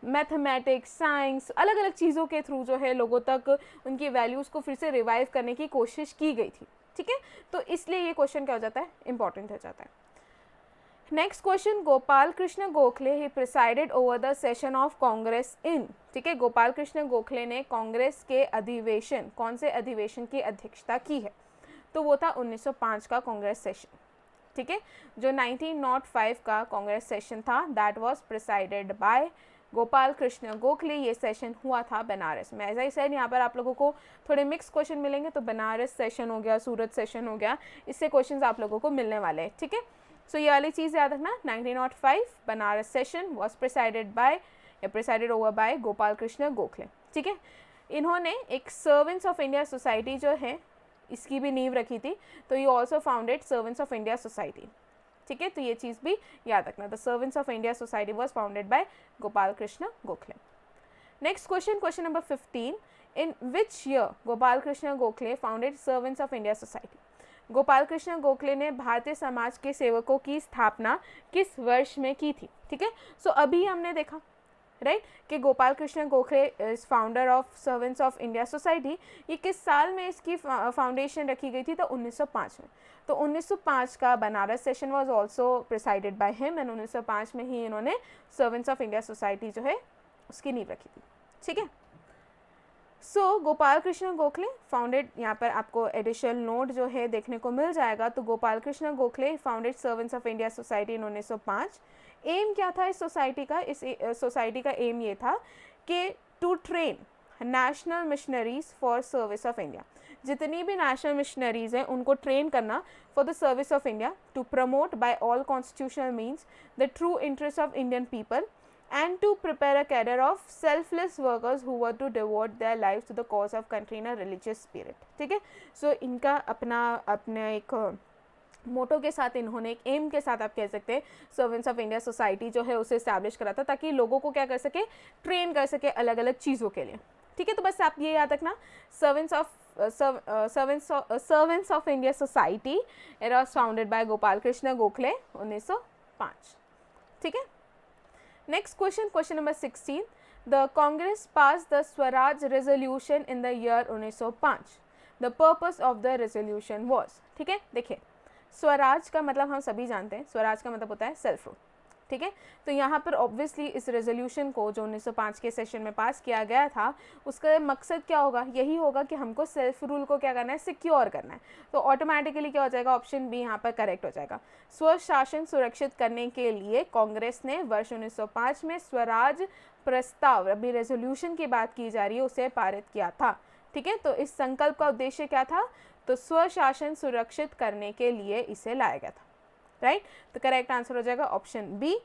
मैथमेटिक्स, साइंस, अलग अलग चीज़ों के थ्रू जो है लोगों तक उनकी वैल्यूज़ को फिर से रिवाइव करने की कोशिश की गई थी, ठीक है। तो इसलिए ये क्वेश्चन क्या हो जाता है, इंपॉर्टेंट हो जाता है। Next question, Gopal Krishna Gokhale he presided over the session of Congress in, ठीक है। गोपाल कृष्ण गोखले ने कांग्रेस के अधिवेशन, कौन से अधिवेशन की अध्यक्षता की है, तो वो था 1905 का कांग्रेस सेशन, ठीक है। जो 1905 का कांग्रेस सेशन था that was presided bye Gopal Krishna Gokhale, ये सेशन हुआ था बनारस में। एज आई सेड, यहाँ पर आप लोगों को थोड़े मिक्स क्वेश्चन मिलेंगे, तो बनारस सेशन हो गया, सूरत सेशन हो गया, इससे क्वेश्चन आप लोगों को मिलने वाले हैं, ठीक है। सो ये वाली चीज़ याद रखना, 1905 Banaras session was presided over by Gopal Krishna Gokhale, ठीक है। इन्होंने एक सर्वेंट्स ऑफ इंडिया सोसाइटी जो है इसकी भी नींव रखी थी, तो ये also founded servants of India society, ठीक है। तो ये चीज़ भी याद रखना, the servants of India society was founded by Gopal Krishna Gokhale. Next question number 15, in which year Gopal Krishna Gokhale founded servants of India society. Gopal Krishna Gokhale ने भारतीय समाज के सेवकों की स्थापना किस वर्ष में की थी, ठीक है। सो अभी हमने देखा राइट कि Gopal Krishna Gokhale is founder of servants of India society. ये किस साल में इसकी फाउंडेशन रखी गई थी, तो 1905 में। तो 1905 का Banaras session was also presided by him, and 1905 में ही इन्होंने सर्वेंट्स ऑफ इंडिया सोसाइटी जो है उसकी नींव रखी थी, ठीक है। सो गोपाल कृष्ण गोखले फाउंडेड, यहाँ पर आपको एडिशनल नोट जो है देखने को मिल जाएगा। तो Gopal Krishna Gokhale founded servants of India society in 1905। Aim क्या था इस सोसाइटी का, इस सोसाइटी का एम ये था कि to train national missionaries for service of India, जितनी भी नेशनल मिशनरीज हैं उनको ट्रेन करना for the service of India, to promote by all constitutional means the true interest of Indian people, and to prepare a cadre of selfless workers who were to devote their lives to the cause of country in a religious spirit, ठीक है। सो इनका अपना एक मोटो के साथ, इन्होंने एक एम के साथ आप कह सकते हैं सर्वेंट्स ऑफ इंडिया सोसाइटी जो है उसे इस्टेब्लिश करा था, ताकि लोगों को क्या कर सके, ट्रेन कर सके अलग अलग चीज़ों के लिए, ठीक है। तो बस आप ये याद रखना, servants of India society it was founded by Gopal Krishna Gokhale 1905, ठीक है। Next question number 16. The Congress passed the Swaraj resolution in the year 1905. The purpose of the resolution was, ठीक है। देखिए, स्वराज का मतलब हम सभी जानते हैं, स्वराज का मतलब होता है सेल्फ रूल, ठीक है। तो यहाँ पर ऑब्वियसली इस रेजोल्यूशन को जो 1905 के सेशन में पास किया गया था, उसका मकसद क्या होगा, यही होगा कि हमको सेल्फ रूल को क्या करना है, सिक्योर करना है। तो ऑटोमेटिकली क्या हो जाएगा, ऑप्शन बी यहाँ पर करेक्ट हो जाएगा। स्वशासन सुरक्षित करने के लिए कांग्रेस ने वर्ष 1905 में स्वराज प्रस्ताव, अभी रेजोल्यूशन की बात की जा रही है, उसे पारित किया था, ठीक है। तो इस संकल्प का उद्देश्य क्या था, तो स्वशासन सुरक्षित करने के लिए इसे लाया गया था, राइट। तो करेक्ट आंसर हो जाएगा ऑप्शन बी।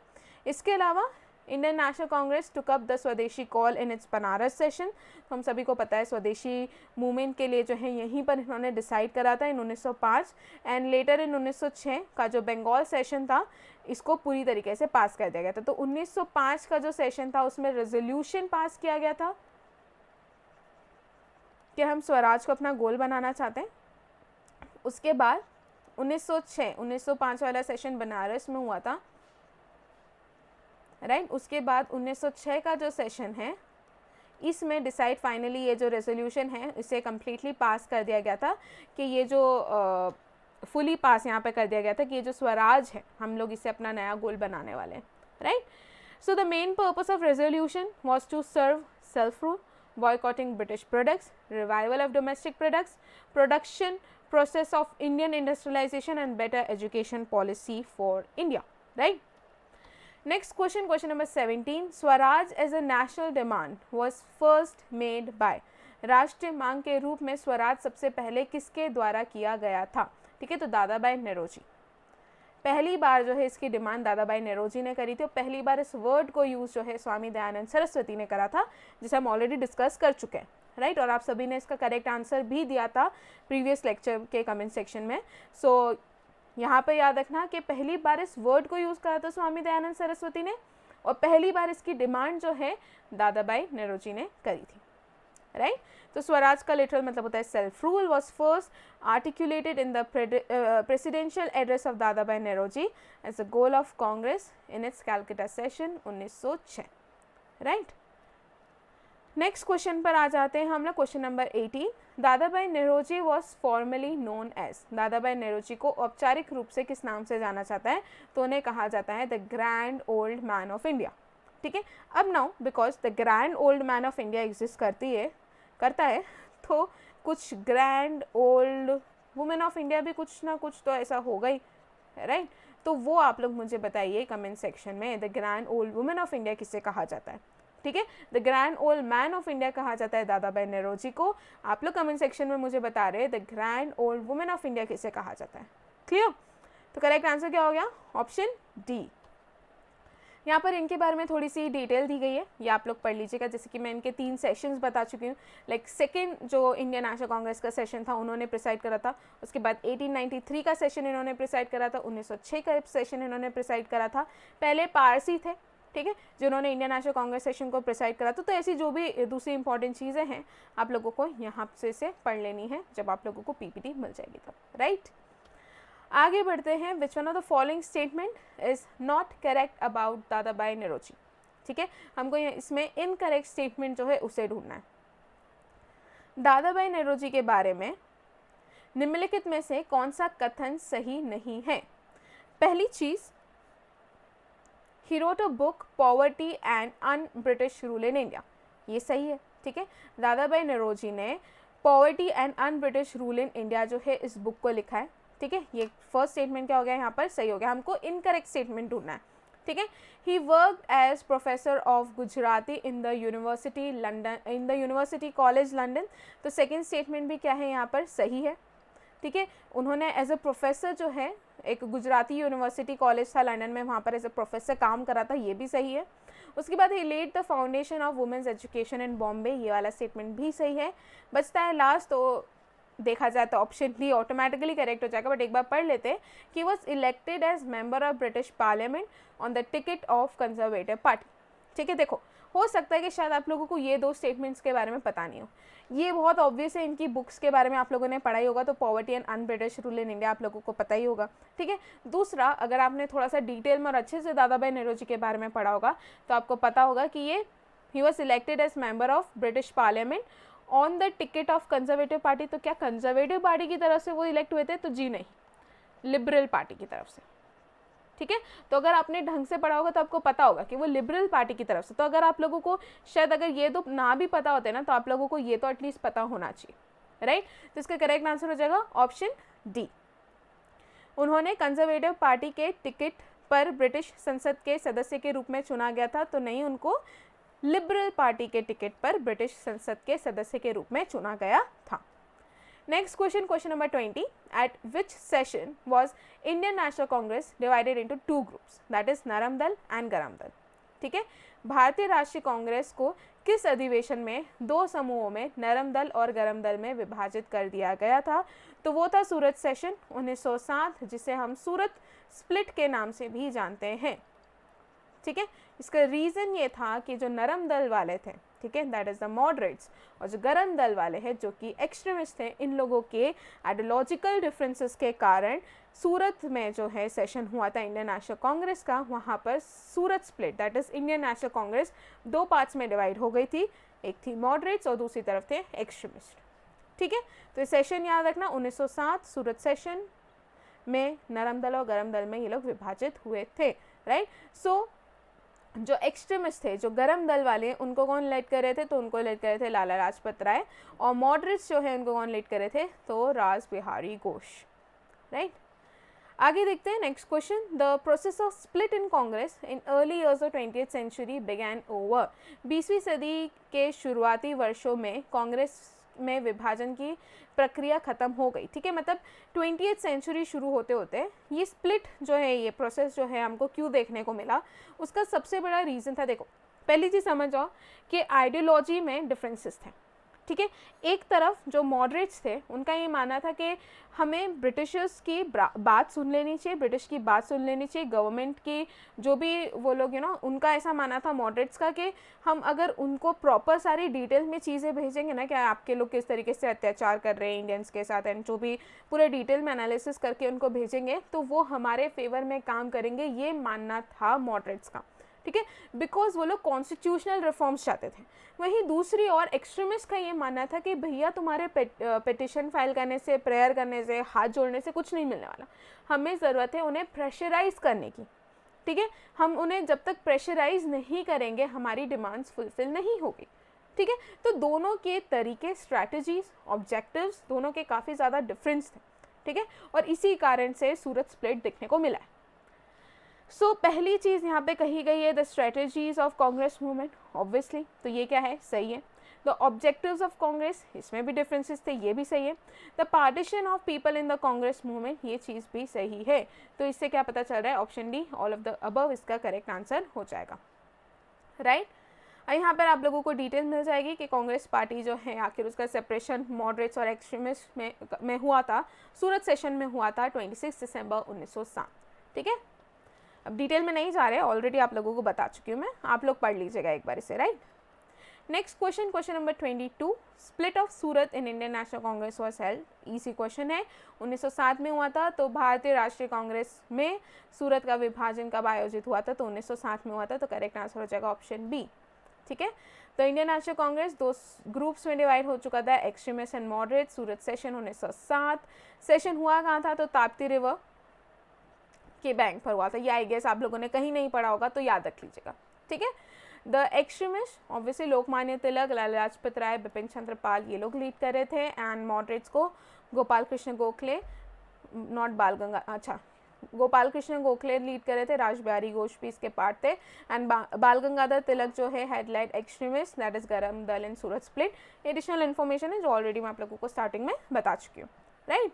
इसके अलावा Indian national Congress took up the swadeshi call in its Banaras session. तो हम सभी को पता है स्वदेशी मूवमेंट के लिए जो है यहीं पर इन्होंने डिसाइड करा था इन 1905, एंड लेटर इन 1906 का जो बंगाल सेशन था इसको पूरी तरीके से पास कर दिया गया था। तो 1905 का जो सेशन था उसमें रेजोल्यूशन पास किया गया था कि हम स्वराज को अपना गोल बनाना चाहते हैं। उसके बाद 1905 वाला सेशन बनारस में हुआ था, राइट। उसके बाद 1906 का जो सेशन है इसमें डिसाइड फाइनली ये जो रेजोल्यूशन है इसे कम्प्लीटली पास कर दिया गया था कि ये जो फुली पास यहाँ पे कर दिया गया था कि ये जो स्वराज है हम लोग इसे अपना नया गोल बनाने वाले हैं, right. So the main purpose of resolution was to serve self rule, boycotting British products, revival of domestic products, production process of Indian industrialization and better education policy for India, right. Next question number 17. Swaraj as a national demand was first made by, राष्ट्रीय मांग के रूप में स्वराज सबसे पहले किसके द्वारा किया गया था, ठीक है। तो दादा भाई नेरोजी, पहली बार जो है इसकी डिमांड दादा भाई नेरोजी ने करी थी, और पहली बार इस वर्ड को यूज़ जो है स्वामी दयानंद सरस्वती ने करा था, जिसे हम ऑलरेडी डिस्कस कर चुके हैं, राइट। और आप सभी ने इसका करेक्ट आंसर भी दिया था प्रीवियस लेक्चर के कमेंट सेक्शन में। सो यहाँ पे याद रखना कि पहली बार इस वर्ड को यूज़ करा था स्वामी दयानंद सरस्वती ने, और पहली बार इसकी डिमांड जो है दादा भाई नेरोजी ने करी थी, राइट। तो स्वराज का लिटरल मतलब होता है self rule, was first articulated in the presidential address of Dadabhai Naoroji as the goal of Congress in its Calcutta session 1906, right. Next question पर आ जाते हैं हम लोग, क्वेश्चन नंबर 18. दादा भाई नेरोजी वॉज फॉर्मली नोन एज, दादा भाई नेरोजी को औपचारिक रूप से किस नाम से जाना जाता है, तो उन्हें कहा जाता है the grand old man of India, ठीक है। अब now because the grand old man of India exist करता है तो कुछ grand old women of India भी कुछ ना कुछ तो ऐसा होगा ही, राइट। तो वो आप लोग मुझे बताइए कमेंट सेक्शन में, the grand old women of India किसे कहा जाता है, ठीक है। The grand old man of India कहा जाता है दादा भाई नौरोजी को। आप लोग कमेंट सेक्शन में मुझे बता रहे हैं the grand old women of India किसे कहा जाता है। क्लियर? तो करेक्ट आंसर क्या हो गया? Option D. यहाँ पर इनके बारे में थोड़ी सी डिटेल दी गई है, ये आप लोग पढ़ लीजिएगा। जैसे कि मैं इनके 3 सेशंस बता चुकी हूँ। लाइक सेकेंड जो इंडियन नेशनल कांग्रेस का सेशन था उन्होंने प्रिसाइड करा था, उसके बाद 1893 का सेशन इन्होंने प्रिसाइड करा था, 1906 का सेशन इन्होंने प्रिसाइड करा था। पहले पारसी थे, ठीक है, जिन्होंने इंडियन नेशनल कांग्रेस सेशन को प्रिसाइड करा था। तो ऐसी जो भी दूसरी इंपॉर्टेंट चीज़ें हैं आप लोगों को यहाँ से पढ़ लेनी है जब आप लोगों को पीपीटी मिल जाएगी तब, राइट। आगे बढ़ते हैं। Which one of the following statement is not correct about दादा भाई नौरोजी, ठीक है। हमको इसमें इनकरेक्ट स्टेटमेंट जो है उसे ढूंढना है। दादा भाई नौरोजी के बारे में निम्नलिखित में से कौन सा कथन सही नहीं है? पहली चीज, he wrote a book poverty and un British rule in India, ये सही है, ठीक है। दादा भाई नौरोजी ने poverty and un British rule in India जो है इस बुक को लिखा है, ठीक है। ये फर्स्ट स्टेटमेंट क्या हो गया यहाँ पर? सही हो गया। हमको इनकरेक्ट स्टेटमेंट ढूंढना है, ठीक है। He worked as professor of Gujarati in the university London, in the university college London. तो सेकेंड स्टेटमेंट भी क्या है यहाँ पर? सही है, ठीक है। उन्होंने एज अ प्रोफेसर जो है, एक गुजराती यूनिवर्सिटी कॉलेज था लंदन में, वहाँ पर एज अ प्रोफेसर काम करा था, ये भी सही है। उसके बाद he led the foundation of women's education in Bombay, ये वाला स्टेटमेंट भी सही है। बचता है लास्ट, तो देखा जाए तो ऑप्शन डी ऑटोमेटिकली करेक्ट हो जाएगा, बट एक बार पढ़ लेते हैं कि was elected as member of British parliament on the ticket of conservative party, ठीक है। देखो, हो सकता है कि शायद आप लोगों को ये 2 स्टेटमेंट्स के बारे में पता नहीं हो, ये बहुत ऑब्वियस है, इनकी बुक्स के बारे में आप लोगों ने पढ़ा ही होगा, तो poverty and un British rule in India आप लोगों को पता ही होगा, ठीक है। दूसरा, अगर आपने थोड़ा सा डिटेल में और अच्छे से दादा भाई नौरोजी के बारे में पढ़ा होगा तो आपको पता होगा कि ये he was elected as member of British parliament on the ticket of conservative party. तो क्या कंजर्वेटिव पार्टी की तरफ से वो इलेक्ट हुए थे? तो जी नहीं, लिबरल पार्टी की तरफ से, ठीक है। तो अगर आपने ढंग से पढ़ा होगा तो आपको पता होगा कि वो लिबरल पार्टी की तरफ से। तो अगर आप लोगों को शायद अगर ये 2 ना भी पता होते ना, तो आप लोगों को ये तो एटलीस्ट पता होना चाहिए, राइट। तो इसका करेक्ट आंसर हो जाएगा ऑप्शन डी। उन्होंने कंजर्वेटिव पार्टी के टिकट पर ब्रिटिश संसद के सदस्य के रूप में चुना गया था, तो नहीं, उनको लिबरल पार्टी के टिकट पर ब्रिटिश संसद के सदस्य के रूप में चुना गया था। Next question, question number 20, eight which session was Indian national Congress divided into 2 groups, that is नरम दल एंड गरम दल, ठीक है। भारतीय राष्ट्रीय कांग्रेस को किस अधिवेशन में 2 समूहों में नरम दल और गरम दल में विभाजित कर दिया गया था? तो वो था सूरत सेशन 1907, जिसे हम सूरत स्प्लिट के नाम से भी जानते हैं, ठीक है। इसका रीज़न ये था कि जो नरम दल वाले थे, ठीक है, दैट इज़ द मॉडरेट्स, और जो गरम दल वाले हैं जो कि एक्सट्रीमिस्ट थे, इन लोगों के आइडियोलॉजिकल डिफरेंसेस के कारण सूरत में जो है सेशन हुआ था इंडियन नेशनल कांग्रेस का, वहाँ पर Surat split, that is Indian national Congress 2 parts में डिवाइड हो गई थी। एक थी मॉडरेट्स और दूसरी तरफ थे एक्सट्रीमिस्ट, ठीक है। तो ये सेशन याद रखना, 1907 सूरत सेशन में नरम दल और गरम दल में ये लोग विभाजित हुए थे, राइट। सो जो एक्सट्रीमिस्ट थे, जो गरम दल वाले, उनको कौन लीड कर रहे थे? तो उनको लीड कर रहे थे लाला लाजपत राय, और मॉडरेट्स जो है उनको कौन लीड कर रहे थे? तो रास बिहारी घोष, राइट। आगे देखते हैं next question, the process of split in Congress in early years of 20th century began over, 20वीं सदी के शुरुआती वर्षों में कांग्रेस में विभाजन की प्रक्रिया खत्म हो गई, ठीक है। मतलब 20th सेंचुरी शुरू होते होते ये स्प्लिट जो है, ये प्रोसेस जो है हमको क्यों देखने को मिला, उसका सबसे बड़ा रीज़न था, देखो पहली चीज़ समझो कि आइडियोलॉजी में डिफरेंसेस थे, ठीक है। एक तरफ जो मॉडरेट्स थे उनका ये मानना था कि हमें ब्रिटिशर्स की बात सुन लेनी चाहिए, ब्रिटिश की बात सुन लेनी चाहिए, गवर्नमेंट की जो भी वो लोग उनका ऐसा मानना था मॉडरेट्स का कि हम अगर उनको प्रॉपर सारी डिटेल में चीज़ें भेजेंगे ना, कि आपके लोग किस तरीके से अत्याचार कर रहे हैं इंडियंस के साथ, एंड जो भी पूरे डिटेल में एनालिसिस करके उनको भेजेंगे तो वो हमारे फेवर में काम करेंगे, ये मानना था मॉडरेट्स का, ठीक है, बिकॉज वो लोग कॉन्स्टिट्यूशनल रिफॉर्म्स चाहते थे। वहीं दूसरी ओर एक्सट्रीमिस्ट का ये मानना था कि भैया तुम्हारे पिटिशन फाइल करने से, प्रेयर करने से, हाथ जोड़ने से कुछ नहीं मिलने वाला, हमें ज़रूरत है उन्हें प्रेशराइज करने की, ठीक है। हम उन्हें जब तक प्रेशराइज नहीं करेंगे हमारी डिमांड्स फुलफिल नहीं होगी, ठीक है। तो दोनों के तरीके, स्ट्रैटेजीज, ऑब्जेक्टिव्स दोनों के काफ़ी ज़्यादा डिफरेंस थे, ठीक है, और इसी कारण से सूरत स्प्लिट देखने को मिला है। सो पहली चीज़ यहाँ पे कही गई है the strategies of Congress movement, obviously, तो ये क्या है, सही है। द ऑब्जेक्टिव्स ऑफ कांग्रेस, इसमें भी डिफरेंसेस थे, ये भी सही है। The partition of people in the Congress movement, ये चीज़ भी सही है। तो इससे क्या पता चल रहा है, option D all of the above इसका करेक्ट आंसर हो जाएगा, राइट। यहाँ पर आप लोगों को डिटेल मिल जाएगी कि कांग्रेस पार्टी जो है आखिर उसका सेपरेशन मॉडरेट्स और एक्सट्रीमिस्ट में हुआ था, सूरत सेशन में हुआ था 26 दिसंबर 1907, ठीक है। अब डिटेल में नहीं जा रहे, ऑलरेडी आप लोगों को बता चुकी हूँ मैं, आप लोग पढ़ लीजिएगा एक बार इसे, right. Next question, question number 22, split of Surat in Indian national Congress was held, इसी क्वेश्चन है, 1907 में हुआ था। तो भारतीय राष्ट्रीय कांग्रेस में सूरत का विभाजन कब आयोजित हुआ था, तो 1907 में हुआ था। तो करेक्ट आंसर हो जाएगा ऑप्शन बी, ठीक है। तो इंडियन नेशनल कांग्रेस दो ग्रुप्स में डिवाइड हो चुका था, extremist and moderate. Surat session 1907, session हुआ कहाँ था, तो ताप्ती रिवर के बैंक पर हुआ था। ये आई गेस आप लोगों ने कहीं नहीं पढ़ा होगा, तो याद रख लीजिएगा, ठीक है। The extremist obviously Lokmanya Tilak, Lala Lajpat Rai, Bipin Chandra Pal, ये लोग लीड कर रहे थे। एंड मॉडरेट्स को गोपाल कृष्ण गोखले, नॉट बाल गंगा, अच्छा गोपाल कृष्ण गोखले लीड कर रहे थे, राजबिहारी घोष भी इसके पार्ट थे। एंड बाल गंगाधर तिलक जो है हेडलाइट एक्सट्रीमिस्ट, दैट इज गरम दल इन सूरत स्प्लिट। एडिशनल इन्फॉर्मेशन है जो ऑलरेडी मैं आप लोगों को स्टार्टिंग में बता चुकी हूँ, राइट।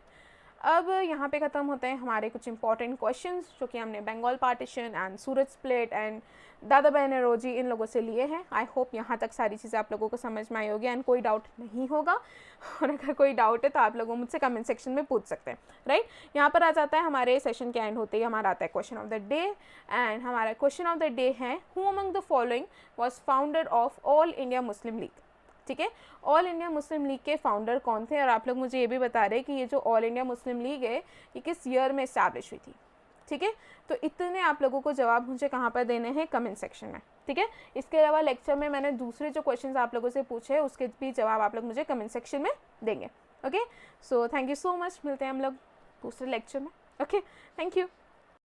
अब यहाँ पे ख़त्म होते हैं हमारे कुछ इंपॉर्टेंट क्वेश्चंस जो कि हमने Bengal partition and Surat split and दादा बहन रोजी इन लोगों से लिए हैं। आई होप यहाँ तक सारी चीज़ें आप लोगों को समझ में आई होगी एंड कोई डाउट नहीं होगा। और अगर कोई डाउट है तो आप लोगों मुझसे कमेंट सेक्शन में पूछ सकते हैं, राइट। यहाँ पर आ जाता है हमारे सेशन के एंड होते ही हमारा आता है question of the day. And हमारा क्वेश्चन ऑफ द डे है, who among the following was founder of all India Muslim league, ठीक है। ऑल इंडिया मुस्लिम लीग के फाउंडर कौन थे, और आप लोग मुझे ये भी बता रहे हैं कि ये जो ऑल इंडिया मुस्लिम लीग है ये किस ईयर में इस्टेब्लिश हुई थी, ठीक है। तो इतने आप लोगों को जवाब मुझे कहाँ पर देने हैं, कमेंट सेक्शन में, ठीक है। इसके अलावा लेक्चर में मैंने दूसरे जो क्वेश्चंस आप लोगों से पूछे उसके भी जवाब आप लोग मुझे कमेंट सेक्शन में देंगे, okay. So thank you so much, मिलते हैं हम लोग दूसरे लेक्चर में, ओके, थैंक यू।